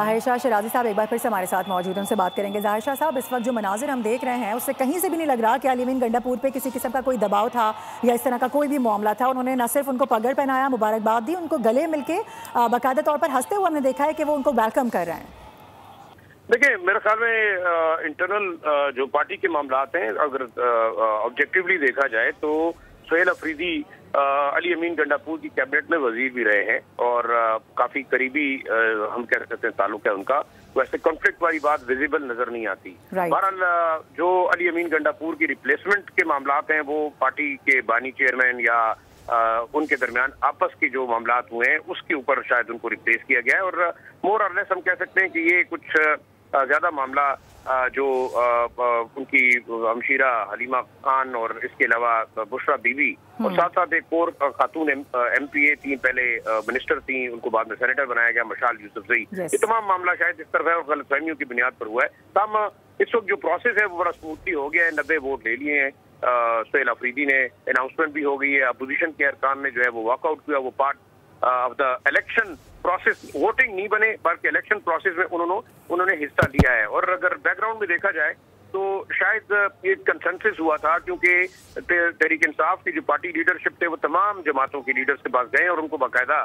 जाहिर शाह शराजी साहब एक बार फिर से हमारे साथ मौजूद हैं, उनसे बात करेंगे। जाहिर शाह साहब, इस वक्त जो मनाजिर हम देख रहे हैं उससे कहीं से भी नहीं लग रहा कि अली अमीन गंडापुर पे किसी किस्म का कोई दबाव था या इस तरह का कोई भी मामला था। उन्होंने न सिर्फ उनको पगड़ पहनाया, मुबारकबाद दी, उनको गले मिलके बाकायदा तौर पर हंसते हुए हमने देखा है कि वो उनको वेलकम कर रहे हैं। देखिए, मेरे ख्याल में इंटरनल जो पार्टी के मामला हैं, अगर ऑब्जेक्टिवली देखा जाए तो सुहेल अफरीदी अली अमीन गंडापुर की कैबिनेट में वजीर भी रहे हैं और काफी करीबी हम कह सकते हैं ताल्लुक है उनका। वैसे कॉन्फ्लिक्ट वाली बात विजिबल नजर नहीं आती। बहरहाल जो अली अमीन गंडापुर की रिप्लेसमेंट के मामला हैं वो पार्टी के बानी चेयरमैन या उनके दरमियान आपस के जो मामला हुए हैं उसके ऊपर शायद उनको रिप्लेस किया गया है। और मोर और लेस हम कह सकते हैं कि ये कुछ ज्यादा मामला जो उनकी हमशीरा हलीमा खान और इसके अलावा बुशरा बीवी और साथ साथ एक और खातून MPA थी, पहले मिनिस्टर थी, उनको बाद में सेनेटर बनाया गया, मशाल यूसुफजई। ये तमाम मामला शायद इस तरह है और गलतफहमियों की बुनियाद पर हुआ है। तमाम इस वक्त जो प्रोसेस है वो बड़ा स्मूथली हो गया है। 90 वोट ले लिए हैं। सुहेल अफरीदी ने अनाउंसमेंट भी हो गई है। अपोजिशन के अरकान ने जो है वो वॉकआउट किया। वो part of the election process, voting नहीं बने बल्कि इलेक्शन प्रोसेस में उन्होंने हिस्सा लिया है। और अगर बैकग्राउंड में देखा जाए तो शायद एक कंसेंसस हुआ था, क्योंकि तहरीक इंसाफ की जो पार्टी लीडरशिप थे वो तमाम जमातों के लीडर्स के पास गए और उनको बाकायदा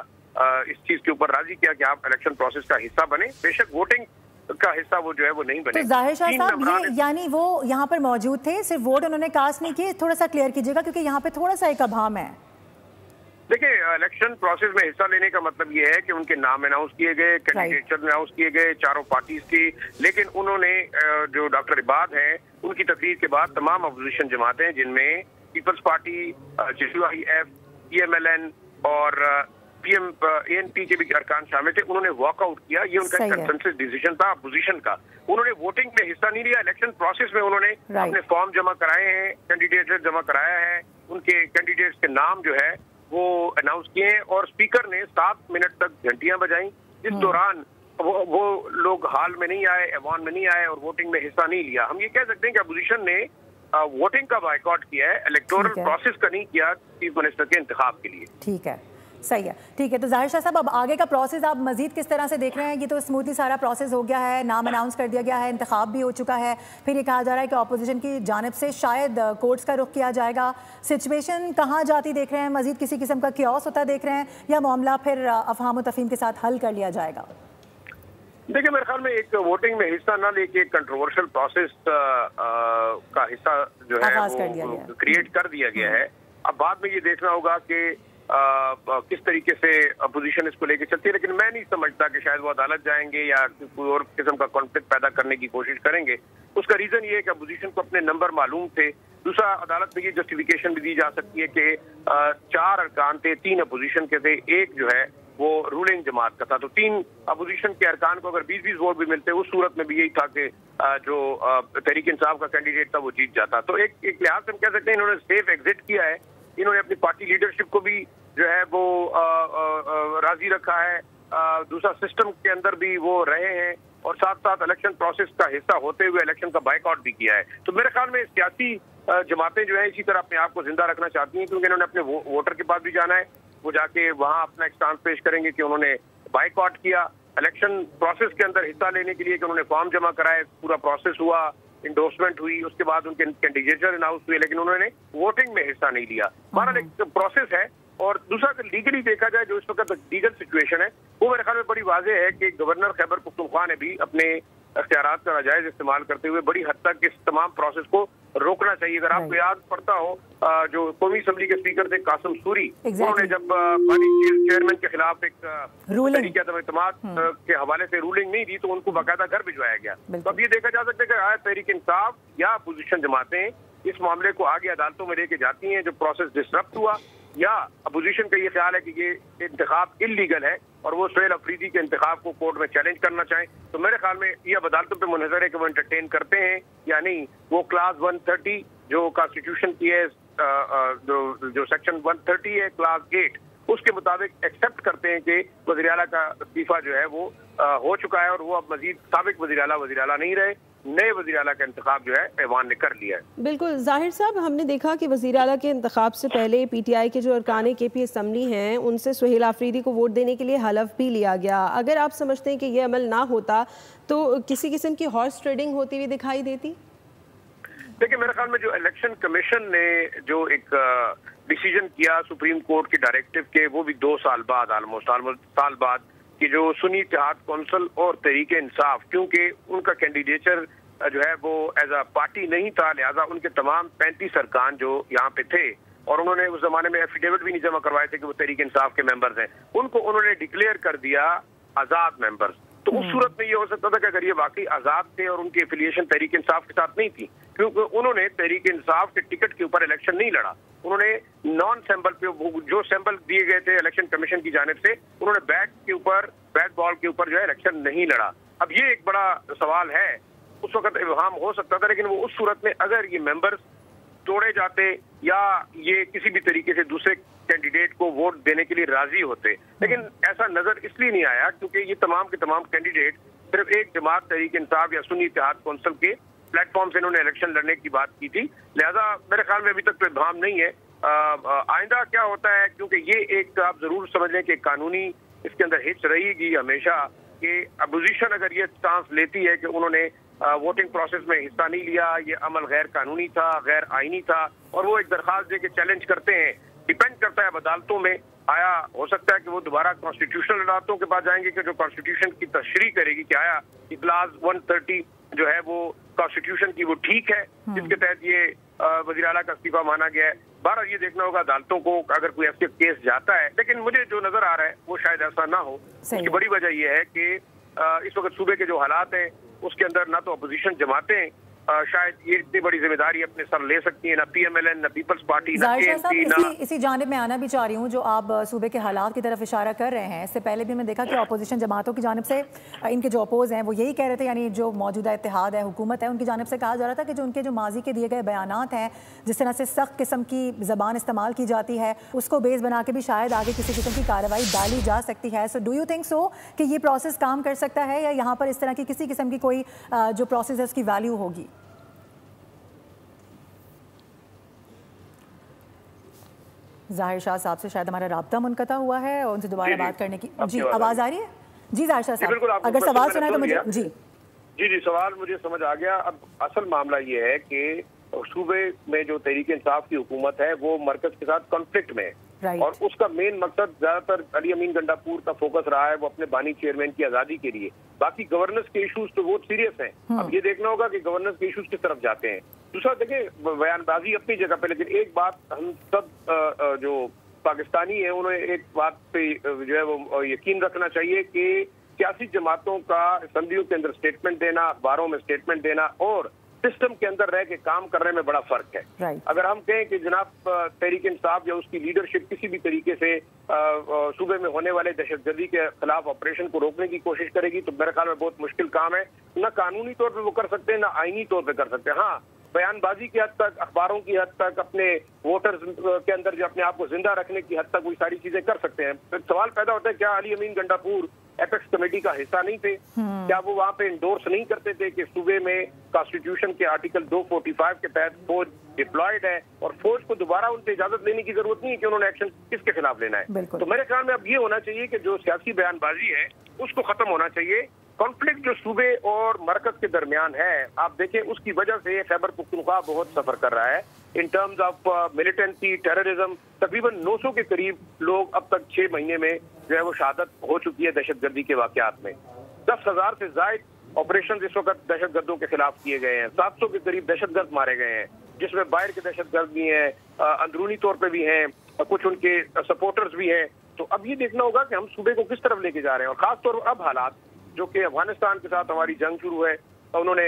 इस चीज के ऊपर राजी किया कि आप इलेक्शन प्रोसेस का हिस्सा बने, बेशक वोटिंग का हिस्सा वो जो है वो नहीं बने। तो जाहिर शाह साहब, ये यानी वो यहाँ पर मौजूद थे, सिर्फ वोट उन्होंने कास्ट नहीं किए। थोड़ा सा क्लियर कीजिएगा क्योंकि यहाँ पे थोड़ा सा एक अभाम है। देखिए, इलेक्शन प्रोसेस में हिस्सा लेने का मतलब ये है कि उनके नाम अनाउंस किए गए, कैंडिडेचर अनाउंस किए गए चारों पार्टीज की, लेकिन उन्होंने जो डॉक्टर इबाद हैं उनकी तकरीर के बाद तमाम अपोजिशन जमातें जिनमें पीपल्स पार्टी, JUIF, PMLN और ANP के भी अरकान शामिल थे, उन्होंने वॉकआउट किया। ये उनका कंसेंसस डिसीजन था अपोजिशन का। उन्होंने वोटिंग में हिस्सा नहीं लिया। इलेक्शन प्रोसेस में उन्होंने अपने फॉर्म जमा कराए हैं, कैंडिडेट जमा कराया है, उनके कैंडिडेट्स के नाम जो है वो अनाउंस किए और स्पीकर ने 7 मिनट तक घंटियां बजाई, जिस दौरान वो लोग हाल में नहीं आए, ऐवान में नहीं आए और वोटिंग में हिस्सा नहीं लिया। हम ये कह सकते हैं कि अपोजिशन ने वोटिंग का बायकॉट किया है, इलेक्टोरल प्रोसेस का नहीं किया चीफ मिनिस्टर के इंतखाब के लिए। ठीक है, सही है, ठीक है। तो जाहिर शाह साहब, अब आगे का प्रोसेस आप मजीद किस तरह से देख रहे हैं? ये तो स्मूथली सारा प्रोसेस हो गया है, नाम अनाउंस कर दिया गया है, इंतखाब भी हो चुका है, फिर ये कहा जा रहा है कि अपोजिशन की जानिब से शायद कोर्ट्स का रुख किया जाएगा। सिचुएशन कहाँ जाती देख रहे हैं? मजीद किसी किस्म का क्योस होता देख रहे हैं या मामला फिर अफहाम तफहीम के साथ हल कर लिया जाएगा? देखिए, मेरे ख्याल में एक वोटिंग में हिस्सा न लेके एक कंट्रोवर्शियल प्रोसेस का हिस्सा जो है वो क्रिएट कर दिया गया है। अब बाद में ये देखना होगा कि किस तरीके से अपोजिशन इसको लेके चलती है, लेकिन मैं नहीं समझता कि शायद वो अदालत जाएंगे या कोई और किस्म का कॉन्फ्लिक्ट पैदा करने की कोशिश करेंगे। उसका रीजन ये है कि अपोजिशन को अपने नंबर मालूम थे। दूसरा, अदालत में ये जस्टिफिकेशन भी दी जा सकती है कि 4 अरकान थे, 3 अपोजिशन के थे, एक जो है वो रूलिंग जमात का था। तो 3 अपोजिशन के अरकान को अगर 20-20 वोट भी मिलते, उस सूरत में भी यही था कि जो तहरीक इंसाफ का कैंडिडेट था वो जीत जाता। तो एक लिहाज से हम कह सकते हैं इन्होंने सेफ एग्जिट किया है। इन्होंने अपनी पार्टी लीडरशिप को भी जो है वो राजी रखा है। दूसरा, सिस्टम के अंदर भी वो रहे हैं और साथ साथ इलेक्शन प्रोसेस का हिस्सा होते हुए इलेक्शन का बायकॉट भी किया है। तो मेरे ख्याल में सियासी जमातें जो है इसी तरह अपने आप को जिंदा रखना चाहती हैं, क्योंकि इन्होंने अपने वोटर के पास भी जाना है। वो जाके वहां अपना एक स्टांस पेश करेंगे कि उन्होंने बायकॉट किया। इलेक्शन प्रोसेस के अंदर हिस्सा लेने के लिए कि उन्होंने फॉर्म जमा कराए, पूरा प्रोसेस हुआ, इंडोर्समेंट हुई, उसके बाद उनके कैंडिडेचर अनाउंस हुए, लेकिन उन्होंने वोटिंग में हिस्सा नहीं लिया। हमारा एक प्रोसेस है। और दूसरा, अगर लीगली देखा जाए जो इस वक्त लीगल सिचुएशन है वो मेरे ख्याल में बड़ी वाज़ेह है कि गवर्नर खैबर पख्तूनख्वा ने भी अपने अख्तियारात का नाजायज इस्तेमाल करते हुए बड़ी हद तक इस तमाम प्रोसेस को रोकना चाहिए। अगर आपको याद पड़ता हो, जो कौमी असम्बली के स्पीकर थे कासिम सूरी, उन्होंने जब पार्टी चेयरमैन के खिलाफ एक तहरीक एतमाद के हवाले से रूलिंग नहीं दी तो उनको बाकायदा घर भिजवाया गया। तो अब ये देखा जा सकता है कि आया तहरीक इंसाफ या अपोजिशन जमातें इस मामले को आगे अदालतों में लेके जाती हैं जो प्रोसेस डिसरप्ट हुआ, या अपोजिशन का ये ख्याल है कि ये इंतखाब इल्लीगल है और वो सुहेल अफरीदी के इंतखाब को कोर्ट में चैलेंज करना चाहें। तो मेरे ख्याल में ये अब अदालतों पर मुनहज़र है कि वो एंटरटेन करते हैं या नहीं। वो क्लास 130 जो कॉन्स्टिट्यूशन की है, जो सेक्शन 130 है क्लास 8, उसके मुताबिक एक्सेप्ट करते हैं कि वज़ीर आला का इस्तीफा जो है वो हो चुका है और वो अब मजीद साबिक वज़ीर आला नहीं रहे। नए वज़ीर आला का इंतखाब जो है ऐवान ने कर लिया है। बिल्कुल ज़ाहिर साहब, हमने देखा कि वज़ीर आला के इंतखाब से पहले PTI के जो अरकान KP असम्बली हैं उनसे सुहेल आफरीदी को वोट देने के लिए हलफ भी लिया गया। अगर आप समझते हैं कि ये अमल ना होता तो किसी किस्म की हॉर्स ट्रेडिंग होती हुई दिखाई देती? देखिए, मेरे ख्याल में जो इलेक्शन कमीशन ने जो एक डिसीजन किया सुप्रीम कोर्ट के डायरेक्टिव के, वो भी 2 साल बाद, ऑलमोस्ट साल बाद, कि जो सुन्नी इत्तेहाद कौंसिल और तहरीक इंसाफ, क्योंकि उनका कैंडिडेचर जो है वो एज अ पार्टी नहीं था, लिहाजा उनके तमाम 35 अरकान जो यहाँ पे थे, और उन्होंने उस जमाने में एफिडेविट भी नहीं जमा करवाए थे कि वो तहरीक इंसाफ के मेंबर्स हैं, उनको उन्होंने डिक्लेयर कर दिया आजाद मेंबर्स। तो उस सूरत में ये हो सकता था कि अगर ये वाकई आजाद थे और उनकी एफिलिएशन तहरीक इंसाफ के साथ नहीं थी, क्योंकि उन्होंने तहरीक इंसाफ के टिकट के ऊपर इलेक्शन नहीं लड़ा, उन्होंने नॉन सैंपल पे जो सैंपल दिए गए थे इलेक्शन कमीशन की जानिब से, उन्होंने बैट बॉल के ऊपर जो है इलेक्शन नहीं लड़ा। अब ये एक बड़ा सवाल है, उस वक्त इब्हाम हो सकता था, लेकिन वो उस सूरत में अगर ये मेंबर्स तोड़े जाते या ये किसी भी तरीके से दूसरे कैंडिडेट को वोट देने के लिए राजी होते, लेकिन ऐसा नजर इसलिए नहीं आया क्योंकि ये तमाम के तमाम कैंडिडेट सिर्फ एक जमात तहरीक इंसाफ या सुन्नी इत्तेहाद कौंसिल के प्लेटफॉर्म से इन्होंने इलेक्शन लड़ने की बात की थी। लिहाजा मेरे ख्याल में अभी तक तो इब्हाम नहीं है। आइंदा क्या होता है, क्योंकि ये एक आप जरूर समझ लें कि कानूनी इसके अंदर हिच रहेगी हमेशा कि अपोजिशन अगर ये चांस लेती है कि उन्होंने वोटिंग प्रोसेस में हिस्सा नहीं लिया, ये अमल गैर कानूनी था, गैर आईनी था, और वो एक दरख्वास्त दे के चैलेंज करते हैं, डिपेंड करता है अब अदालतों में, आया हो सकता है कि वो दोबारा कॉन्स्टिट्यूशनल अदालतों के पास जाएंगे कि जो कॉन्स्टिट्यूशन की तशरीह करेगी कि आया क्लास 130 जो है वो कॉन्स्टिट्यूशन की वो ठीक है, जिसके तहत ये वज़ीर आला का इस्तीफा माना गया है। बारह ये देखना होगा अदालतों को अगर कोई ऐसे केस जाता है, लेकिन मुझे जो नजर आ रहा है वो शायद ऐसा ना हो। उसकी बड़ी वजह यह है कि इस वक्त सूबे के जो हालात हैं उसके अंदर ना तो अपोजिशन जमातें शायद ये इतनी बड़ी जिम्मेदारी अपने सर ले सकती है, ना PMLN, ना पीपल्स पार्टी, ना KMP, ना इसी जानिब में आना भी चाह रही हूँ जो आप सूबे के हालात की तरफ इशारा कर रहे हैं। इससे पहले भी मैं देखा कि अपोजिशन जमातों की जानिब से इनके जो अपोज हैं वो यही कह रहे थे, यानी जो मौजूदा इत्तेहाद है, हुकूमत है, उनकी जानिब से कहा जा रहा था कि जो उनके जो माजी के दिए गए बयानात हैं, जिस तरह से सख्त किस्म की ज़बान इस्तेमाल की जाती है, उसको बेस बना के भी शायद आगे किसी किस्म की कार्रवाई डाली जा सकती है। So do you think so कि ये प्रोसेस काम कर सकता है, या यहाँ पर इस तरह की किसी किस्म की कोई जो प्रोसेस है उसकी वैल्यू होगी? ज़ाहिर शाह साहब से शायद हमारा राब्ता मुनक़ता हुआ है और उनसे दोबारा बात करने की जी आवाज़ आ रही है? जी ज़ाहिर शाह साहब, अगर सवाल सुना है तो मुझे जी सवाल मुझे समझ आ गया। अब असल मामला ये है कि सूबे में जो तहरीक इंसाफ की हुकूमत है वो मरकज के साथ कॉन्फ्लिक्ट में है, और उसका मेन मकसद ज्यादातर अली अमीन गंडापुर का फोकस रहा है वो अपने बानी चेयरमैन की आजादी के लिए। बाकी गवर्नेंस के इश्यूज तो बहुत सीरियस हैं। अब ये देखना होगा कि गवर्नेंस के इश्यूज किस तरफ जाते हैं। दूसरा देखिए, बयानबाजी अपनी जगह पे, लेकिन एक बात हम सब जो पाकिस्तानी है उन्हें एक बात पे जो है वो यकीन रखना चाहिए कि सियासी जमातों का असम्बलियों के अंदर स्टेटमेंट देना, अखबारों में स्टेटमेंट देना और सिस्टम के अंदर रह के काम करने में बड़ा फर्क है। अगर हम कहें कि जनाब तहरीक इंसाफ या उसकी लीडरशिप किसी भी तरीके से सूबे में होने वाले दहशतगर्दी के खिलाफ ऑपरेशन को रोकने की कोशिश करेगी तो मेरे ख्याल में बहुत मुश्किल काम है। ना कानूनी तौर पे वो कर सकते हैं, ना आईनी तौर पे कर सकते हैं। हाँ, बयानबाजी की हद तक, अखबारों की हद तक, अपने वोटर्स के अंदर जो अपने आप को जिंदा रखने की हद तक वो सारी चीजें कर सकते हैं। तो सवाल पैदा होता है, क्या अली अमीन गंडापुर एपेक्स कमेटी का हिस्सा नहीं थे? क्या वो वहाँ पे इंडोर्स नहीं करते थे कि सूबे में कॉन्स्टिट्यूशन के आर्टिकल 245 के तहत फौज डिप्लॉयड है और फौज को दोबारा उनसे इजाजत लेने की जरूरत नहीं है कि उन्होंने एक्शन किसके खिलाफ लेना है? तो मेरे ख्याल में अब ये होना चाहिए कि जो सियासी बयानबाजी है उसको खत्म होना चाहिए। कॉन्फ्लिक्ट जो सूबे और मरकज के दरमियान है, आप देखें उसकी वजह से खैबर पख्तूनख्वा बहुत सफर कर रहा है in terms of militancy, terrorism. तकरीबन 900 के करीब लोग अब तक 6 महीने में जो है वो शहादत हो चुकी है दहशतगर्दी के वाकयात में। 10,000 से जायद ऑपरेशन इस वक्त दहशतगर्दों के खिलाफ किए गए हैं। 700 के करीब दहशतगर्द मारे गए हैं, जिसमें बाहर के दहशतगर्द भी हैं, अंदरूनी तौर पर भी हैं, कुछ उनके सपोर्टर्स भी हैं। तो अब ये देखना होगा कि हम सूबे को किस तरफ लेके जा रहे हैं। और खासतौर पर अब हालात जो कि अफगानिस्तान के साथ हमारी जंग शुरू है, तो उन्होंने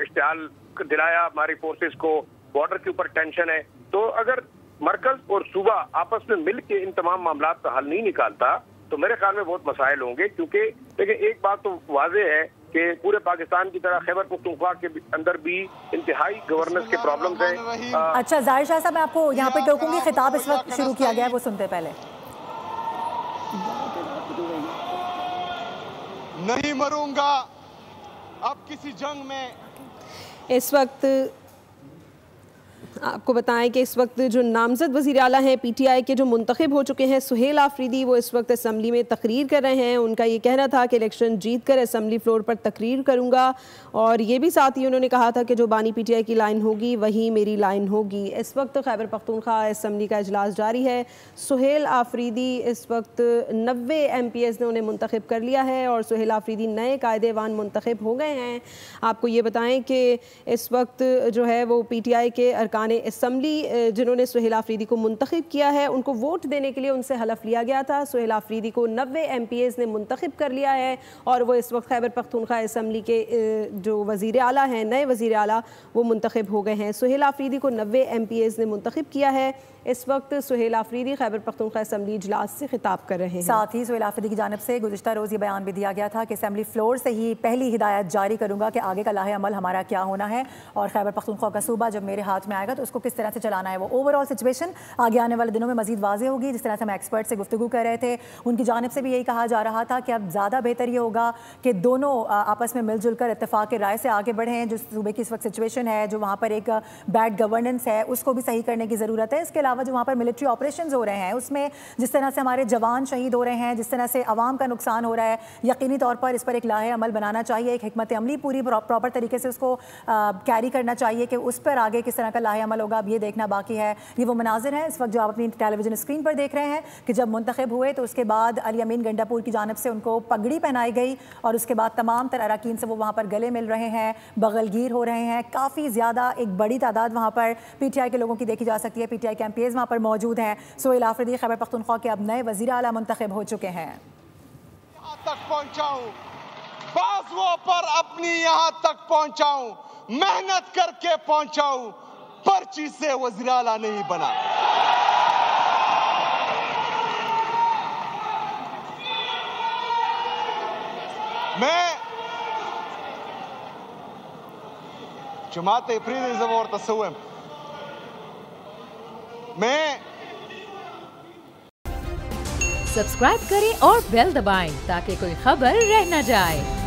इश्तिहाल दिलाया हमारी फोर्सेस को, बॉर्डर के ऊपर टेंशन है। तो अगर मरकज और सूबा आपस में मिल के इन तमाम मामला का हल नहीं निकालता तो मेरे ख्याल में बहुत मसाइल होंगे। क्योंकि देखिए, एक बात तो वाज़ेह है कि पूरे पाकिस्तान की तरह खैबर पख्तूनख्वा के अंदर भी इंतहाई गवर्नेंस के प्रॉब्लम्स हैं। अच्छा ज़ाहिर शाह साहब, मैं आपको यहाँ पे टोकूंगी, खिताब इस वक्त शुरू किया गया है, वो सुनते पहले। नहीं मरूंगा अब किसी जंग में, इस वक्त आपको बताएं कि इस वक्त जो नामजद वज़ीर आला हैं पीटीआई के जो मुंतखब हो चुके हैं सुहेल आफरीदी, वो इस वक्त असम्बली में तकरीर कर रहे हैं। उनका ये कहना था कि इलेक्शन जीत कर असम्बली फ्लोर पर तकरीर करूँगा, और ये भी साथ ही उन्होंने कहा था कि जो बानी पीटीआई की लाइन होगी वही मेरी लाइन होगी। इस वक्त खैबर पख्तूनख्वा असम्बली का इजलास जारी है। सुहेल आफरीदी इस वक्त 90 MPs ने उन्हें मुंतखब कर लिया है और सुहेल आफरीदी नए कायदेवान मुंतखब हो गए हैं। आपको ये बताएं कि इस वक्त जो है वो पीटीआई के अरकान असम्बली जिन्होंने सुहेल आफरीदी को मुंतखब किया है, उनको वोट देने के लिए उनसे हलफ लिया गया था। सुहेल आफरीदी को 90 MPs ने मुंतखब कर लिया है और वो इस वक्त खैबर पख्तूनख्वा असम्बली के जो वज़ीर आला हैं, नए वज़ीर आला, वो मुंतखब हो गए हैं। सुहेल आफरीदी को 90 MPs ने मुंतखब किया है। इस वक्त सुहेल आफरीदी खैबर पख्तूनख्वा असम्बली इजलास से खिताब कर रहे हैं। साथ ही सुहेल आफरीदी की जानिब से गुज़िश्ता रोज़ ये बयान भी दिया गया था कि असम्बली फ्लोर से ही पहली हिदायत जारी करूँगा कि आगे का लाहे अमल हमारा क्या होना है और खैबर पख्तूनख्वा का सूबा जब मेरे हाथ में आएगा तो उसको किस तरह से चलाना है। वो ओवरऑल सिचुएशन आगे आने वाले दिनों में मजीद वाज़ेह होगी। जिस तरह से हम एक्सपर्ट से गुफ्तगू कर रहे थे, उनकी जानिब से भी यही कहा जा रहा था कि अब ज़्यादा बेहतर ये होगा कि दोनों आपस में मिलजुल कर इत्तेफाक राय से आगे बढ़ें। जो सूबे की इस वक्त सिचुएशन है, जो वहाँ पर एक बैड गवर्नेंस है, उसको भी सही करने की ज़रूरत है। इसके अलावा जो वहाँ पर मिलिट्री ऑपरेशंस हो रहे हैं, उसमें जिस तरह से हमारे जवान शहीद हो रहे हैं, जिस तरह से अवाम का नुकसान हो रहा है, यकीनी तौर पर इस पर एक लाहे अमल बनाना चाहिए, एक हिकमत अमली पूरी प्रॉपर तरीके से उसको कैरी करना चाहिए कि उस पर आगे किस तरह का लाहे अमल होगा। अब ये देखना बाकी है। ये वो मनाजिर हैं इस वक्त जो आप अपनी टेलीविजन स्क्रीन पर देख रहे हैं कि जब मुंतखब हुए तो उसके बाद अली अमीन गंडापुर की जानिब से उनको पगड़ी पहनाई गई और उसके बाद तमाम तर अरकान से वो वहाँ पर गले मिल रहे हैं, बगलगीर हो रहे हैं। काफ़ी ज़्यादा एक बड़ी तादाद वहाँ पर पीटीआई के लोगों की देखी जा सकती है। पीटीआई के MPs वहाँ पर मौजूद हैं। सुहेल आफरीदी खैबर पख्तूनख्वा के अब नए वज़ीर आला मुंतखब हो चुके हैं। यहाँ तक पहुँचाऊँ, बाजुओं पर अपनी यहाँ तक पहुँचाऊँ, मेहनत करके पहुँचाऊँ, पर्ची से वज़ीर आला नहीं बना। मैं जमात इफरीदी ज़बर तसव्वुम मैं सब्सक्राइब करें और बेल दबाएं ताकि कोई खबर रह न जाए।